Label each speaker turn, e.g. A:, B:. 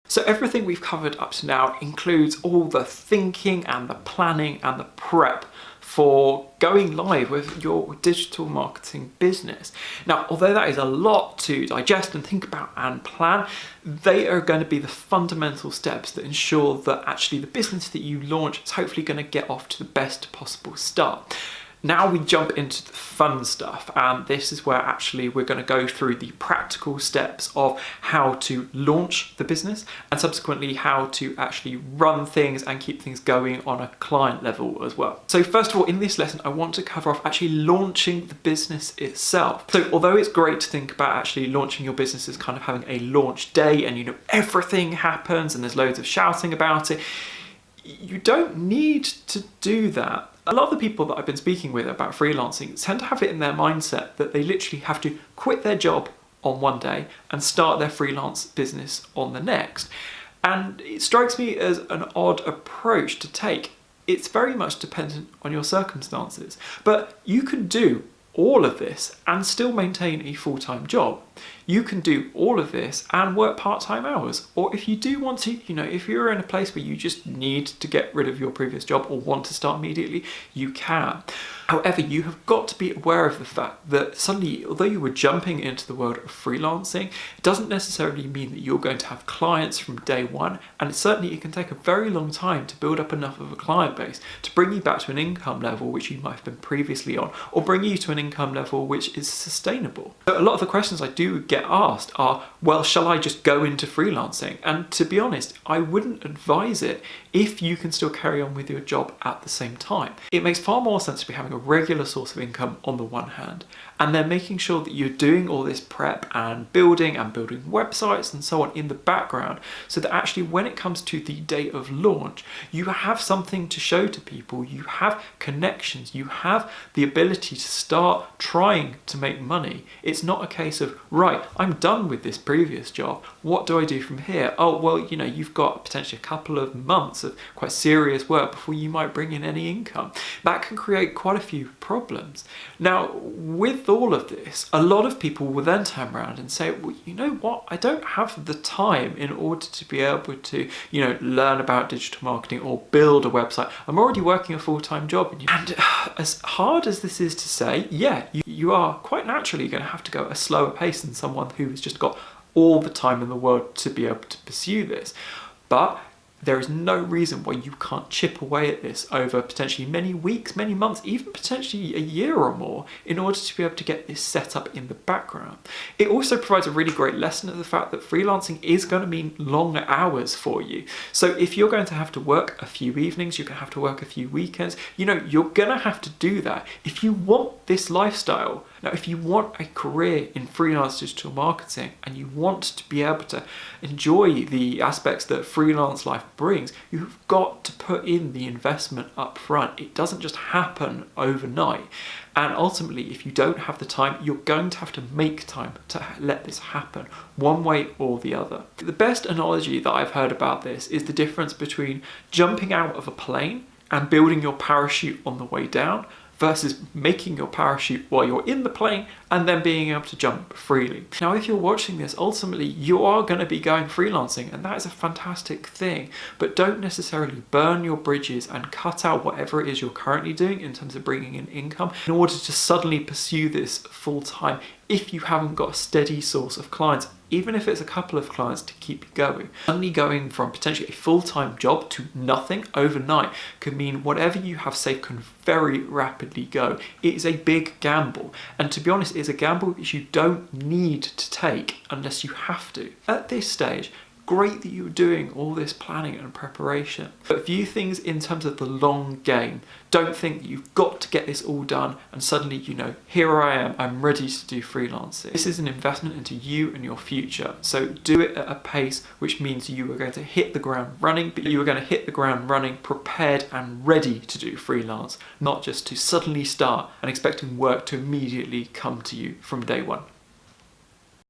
A: So everything we've covered up to now includes all the thinking and the planning and the prep for going live with your digital marketing business. Now, although that is a lot to digest and think about and plan, they are going to be the fundamental steps that ensure that actually the business that you launch is hopefully going to get off to the best possible start. Now we jump into the fun stuff, and this is where actually we're going to go through the practical steps of how to launch the business and subsequently how to actually run things and keep things going on a client level as well. So first of all, in this lesson, I want to cover off actually launching the business itself. So although it's great to think about actually launching your business as kind of having a launch day and everything happens and there's loads of shouting about it, you don't need to do that. A lot of the people that I've been speaking with about freelancing tend to have it in their mindset that they literally have to quit their job on one day and start their freelance business on the next. And it strikes me as an odd approach to take. It's very much dependent on your circumstances, but you can do all of this and still maintain a full-time job. You can do all of this and work part-time hours. Or if you do want to, if you're in a place where you just need to get rid of your previous job or want to start immediately, you can. However, you have got to be aware of the fact that suddenly, although you were jumping into the world of freelancing, it doesn't necessarily mean that you're going to have clients from day one. And certainly it can take a very long time to build up enough of a client base to bring you back to an income level which you might have been previously on, or bring you to an income level which is sustainable. So a lot of the questions I do get asked are, well, shall I just go into freelancing? And to be honest, I wouldn't advise it if you can still carry on with your job at the same time. It makes far more sense to be having a regular source of income on the one hand, and then making sure that you're doing all this prep and building websites and so on in the background, so that actually when it comes to the day of launch, you have something to show to people, you have connections, you have the ability to start trying to make money. It's not a case of, right, I'm done with this previous job, what do I do from here? Oh, well, you've got potentially a couple of months of quite serious work before you might bring in any income. That can create quite a few problems. Now, with all of this, a lot of people will then turn around and say, well, you know what? I don't have the time in order to be able to, learn about digital marketing or build a website. I'm already working a full-time job. And as hard as this is to say, yeah, you are quite naturally going to have to go at a slower pace than someone who has just got all the time in the world to be able to pursue this. But there is no reason why you can't chip away at this over potentially many weeks, many months, even potentially a year or more in order to be able to get this set up in the background. It also provides a really great lesson of the fact that freelancing is going to mean longer hours for you. So if you're going to have to work a few evenings, you're going to have to work a few weekends, you're going to have to do that. If you want this lifestyle, now, if you want a career in freelance digital marketing and you want to be able to enjoy the aspects that freelance life brings, you've got to put in the investment up front. It doesn't just happen overnight. And ultimately, if you don't have the time, you're going to have to make time to let this happen, one way or the other. The best analogy that I've heard about this is the difference between jumping out of a plane and building your parachute on the way down versus making your parachute while you're in the plane and then being able to jump freely. Now, if you're watching this, ultimately you are going to be going freelancing, and that is a fantastic thing, but don't necessarily burn your bridges and cut out whatever it is you're currently doing in terms of bringing in income in order to suddenly pursue this full time if you haven't got a steady source of clients, even if it's a couple of clients to keep you going. Suddenly going from potentially a full-time job to nothing overnight could mean whatever you have saved can very rapidly go. It is a big gamble, and to be honest, it's a gamble which you don't need to take unless you have to. At this stage, great that you're doing all this planning and preparation, but view things in terms of the long game. Don't think that you've got to get this all done and suddenly, here I am, I'm ready to do freelancing. This is an investment into you and your future. So do it at a pace which means you are going to hit the ground running, but you are going to hit the ground running prepared and ready to do freelance, not just to suddenly start and expecting work to immediately come to you from day one.